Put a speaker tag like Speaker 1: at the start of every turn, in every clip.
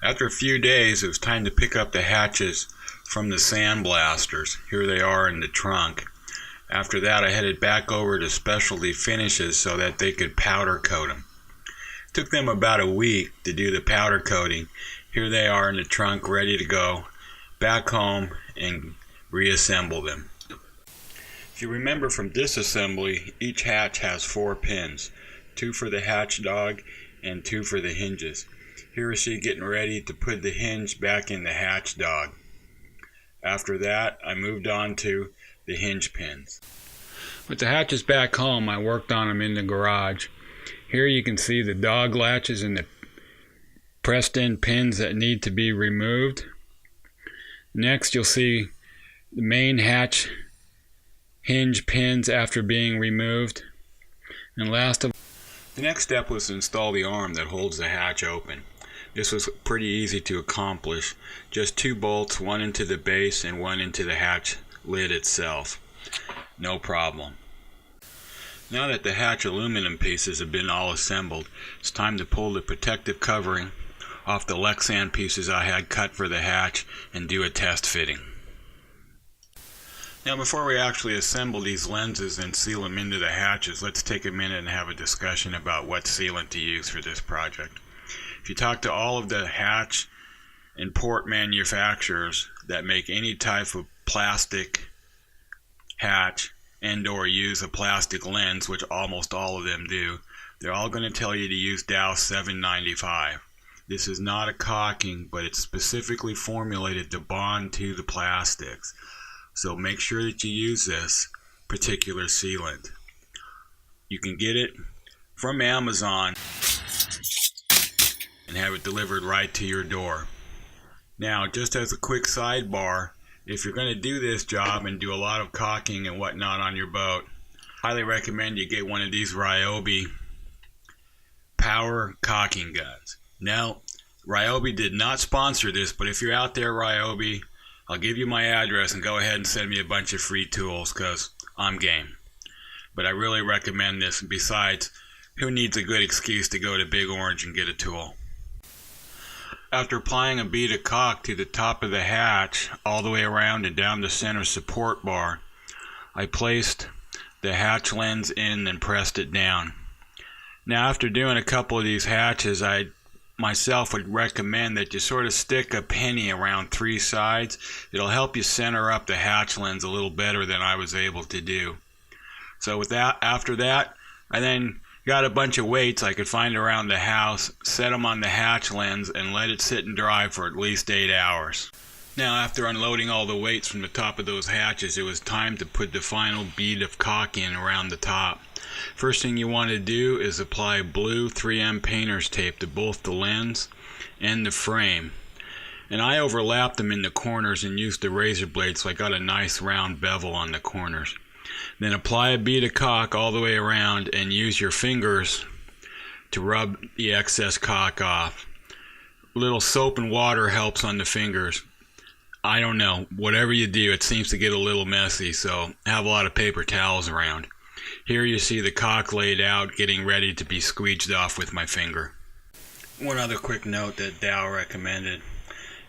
Speaker 1: After a few days, it was time to pick up the hatches from the sandblasters. Here they are in the trunk. After that, I headed back over to Specialty Finishes so that they could powder coat them. It took them about a week to do the powder coating. Here they are in the trunk, ready to go back home and reassemble them. If you remember from disassembly, each hatch has 4 pins, 2 for the hatch dog and 2 for the hinges. Here is she getting ready to put the hinge back in the hatch dog. After that, I moved on to the hinge pins. With the hatches back home, I worked on them in the garage. Here you can see the dog latches and the pressed in pins that need to be removed. Next, you'll see the main hatch hinge pins after being removed. And last of all, the next step was to install the arm that holds the hatch open. This was pretty easy to accomplish. Just 2 bolts, one into the base and one into the hatch lid itself. No problem. Now that the hatch aluminum pieces have been all assembled, it's time to pull the protective covering off the Lexan pieces I had cut for the hatch and do a test fitting. Now before we actually assemble these lenses and seal them into the hatches, let's take a minute and have a discussion about what sealant to use for this project. If you talk to all of the hatch and port manufacturers that make any type of plastic hatch and or use a plastic lens, which almost all of them do, they're all going to tell you to use Dow 795. This is not a caulking, but it's specifically formulated to bond to the plastics. So make sure that you use this particular sealant. You can get it from Amazon and have it delivered right to your door. Now, just as a quick sidebar, if you're going to do this job and do a lot of caulking and whatnot on your boat, highly recommend you get one of these Ryobi power caulking guns. Now, Ryobi did not sponsor this, but if you're out there, Ryobi, I'll give you my address and go ahead and send me a bunch of free tools because I'm game. But I really recommend this. And besides, who needs a good excuse to go to Big Orange and get a tool? After applying a bead of caulk to the top of the hatch, all the way around and down the center support bar, I placed the hatch lens in and pressed it down. Now after doing a couple of these hatches, I myself would recommend that you sort of stick a penny around 3 sides. It'll help you center up the hatch lens a little better than I was able to do. So with that, after that, I then got a bunch of weights I could find around the house, set them on the hatch lens, and let it sit and dry for at least 8 hours. Now, after unloading all the weights from the top of those hatches, it was time to put the final bead of caulk in around the top. First thing you want to do is apply blue 3M painter's tape to both the lens and the frame. And I overlapped them in the corners and used the razor blade so I got a nice round bevel on the corners. Then apply a bead of caulk all the way around and use your fingers to rub the excess caulk off. A little soap and water helps on the fingers. I don't know, whatever you do, it seems to get a little messy, so have a lot of paper towels around. Here you see the caulk laid out, getting ready to be squeeged off with my finger. One other quick note that Dow recommended,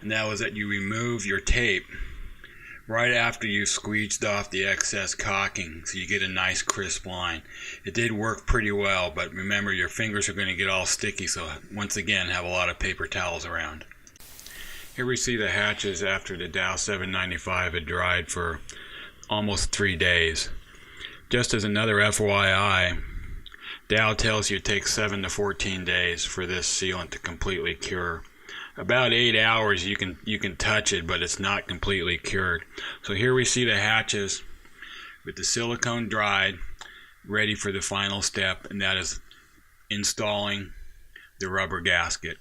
Speaker 1: and that was that you remove your tape right after you squeeged off the excess caulking so you get a nice crisp line. It did work pretty well, but remember your fingers are going to get all sticky, so once again have a lot of paper towels around. Here we see the hatches after the Dow 795 had dried for almost 3 days. Just as another FYI, Dow tells you it takes 7 to 14 days for this sealant to completely cure. About 8 hours you can touch it, but it's not completely cured. So here we see the hatches with the silicone dried, ready for the final step, and that is installing the rubber gasket.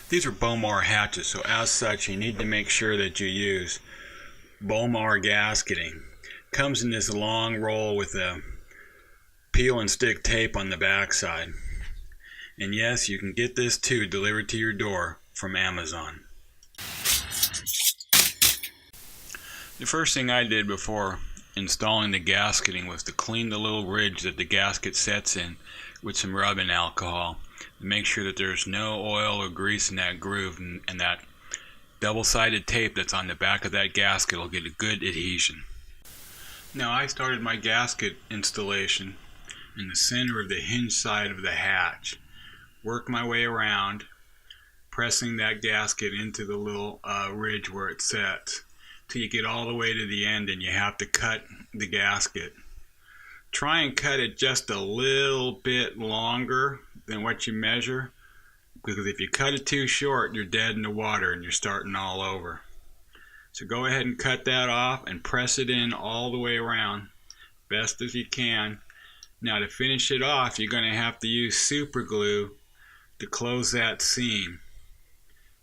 Speaker 1: These are Bomar hatches, so as such you need to make sure that you use Bomar gasketing. Comes in this long roll with a peel and stick tape on the back side. And yes, you can get this too delivered to your door from Amazon. The first thing I did before installing the gasketing was to clean the little ridge that the gasket sets in with some rubbing alcohol to make sure that there's no oil or grease in that groove, and that double-sided tape that's on the back of that gasket will get a good adhesion. Now I started my gasket installation in the center of the hinge side of the hatch. Worked my way around, pressing that gasket into the little ridge where it sets till you get all the way to the end, and you have to cut the gasket. Try and cut it just a little bit longer than what you measure, because if you cut it too short, you're dead in the water and you're starting all over. So go ahead and cut that off and press it in all the way around best as you can. Now to finish it off, you're going to have to use super glue to close that seam.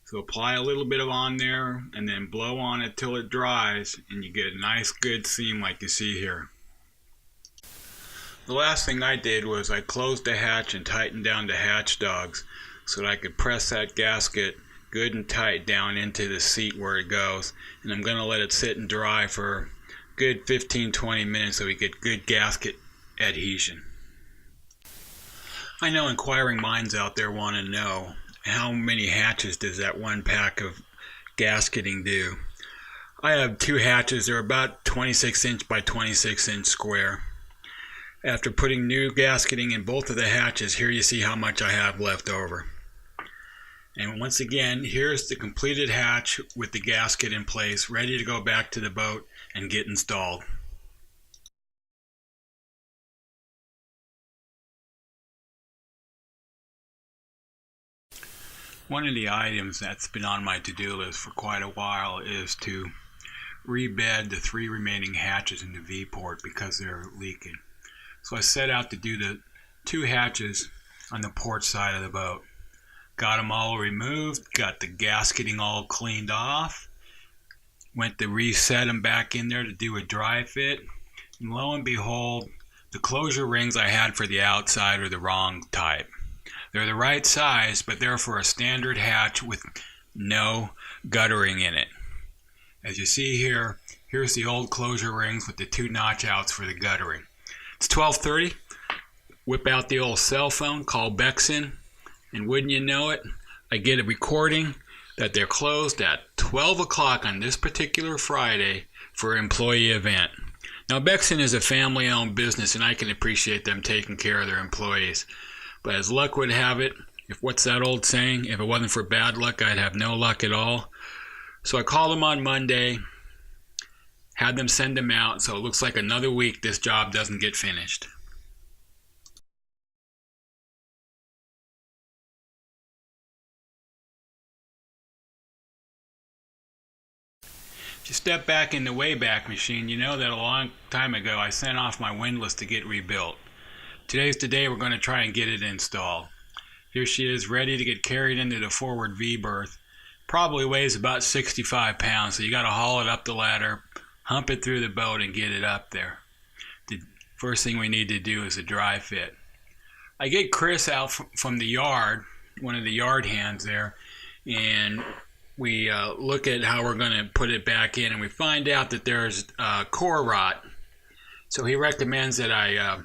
Speaker 1: So apply a little bit of on there and then blow on it till it dries, and you get a nice good seam like you see here. The last thing I did was I closed the hatch and tightened down the hatch dogs so that I could press that gasket good and tight down into the seat where it goes. And I'm going to let it sit and dry for a good 15-20 minutes so we get good gasket adhesion. I know inquiring minds out there want to know, how many hatches does that one pack of gasketing do? I have 2 hatches. They're about 26 inch by 26 inch square. After putting new gasketing in both of the hatches, here you see how much I have left over. And once again, here's the completed hatch with the gasket in place, ready to go back to the boat and get installed. One of the items that's been on my to-do list for quite a while is to rebed the 3 remaining hatches in the V-port because they're leaking. So I set out to do the 2 hatches on the port side of the boat. Got them all removed, got the gasketing all cleaned off, went to reset them back in there to do a dry fit, and lo and behold, the closure rings I had for the outside are the wrong type. They're the right size, but they're for a standard hatch with no guttering in it. As you see here, here's the old closure rings with the 2 notch outs for the guttering. It's 12:30. Whip out the old cell phone, call Bexon, and wouldn't you know it, I get a recording that they're closed at 12 o'clock on this particular Friday for an employee event. Now, Bexon is a family-owned business, and I can appreciate them taking care of their employees. But as luck would have it, what's that old saying? If it wasn't for bad luck, I'd have no luck at all. So I called them on Monday, had them send them out, so it looks like another week this job doesn't get finished. If you step back in the Wayback Machine, you know that a long time ago I sent off my windlass to get rebuilt. Today's the day we're going to try and get it installed. Here she is, ready to get carried into the forward V-berth. Probably weighs about 65 pounds, so you got to haul it up the ladder, hump it through the boat, and get it up there. The first thing we need to do is a dry fit. I get Chris out from the yard, one of the yard hands there, and we look at how we're going to put it back in, and we find out that there's core rot. So he recommends that I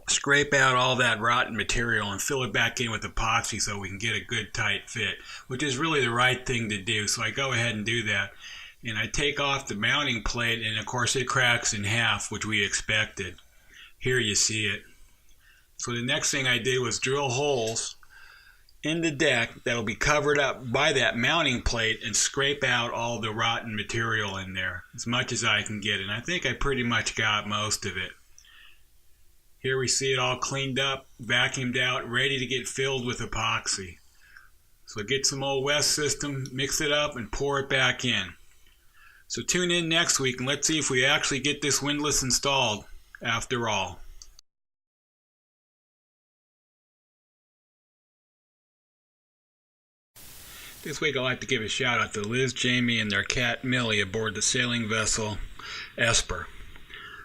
Speaker 1: scrape out all that rotten material and fill it back in with epoxy so we can get a good tight fit, which is really the right thing to do. So I go ahead and do that, and I take off the mounting plate, and of course it cracks in half, which we expected. Here you see it. So the next thing I did was drill holes in the deck that'll be covered up by that mounting plate and scrape out all the rotten material in there as much as I can get. And I think I pretty much got most of it. Here we see it all cleaned up, vacuumed out, ready to get filled with epoxy. So get some old West system, mix it up, and pour it back in. So tune in next week and let's see if we actually get this windlass installed after all. This week I'd like to give a shout out to Liz, Jamie, and their cat Millie aboard the sailing vessel Esper.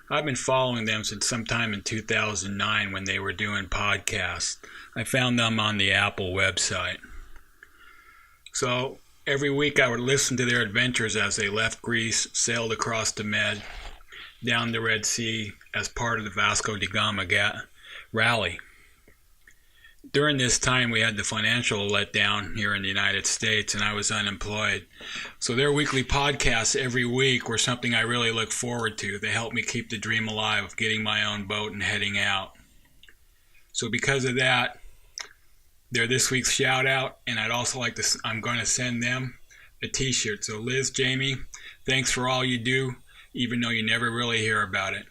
Speaker 1: I've been following them since sometime in 2009 when they were doing podcasts. I found them on the Apple website. So every week I would listen to their adventures as they left Greece, sailed across the Med, down the Red Sea as part of the Vasco da Gama rally. During this time, we had the financial letdown here in the United States, and I was unemployed. So their weekly podcasts every week were something I really look forward to. They helped me keep the dream alive of getting my own boat and heading out. So because of that, they're this week's shout out, and I'd also like to, I'm going to send them a t-shirt. So Liz, Jamie, thanks for all you do, even though you never really hear about it.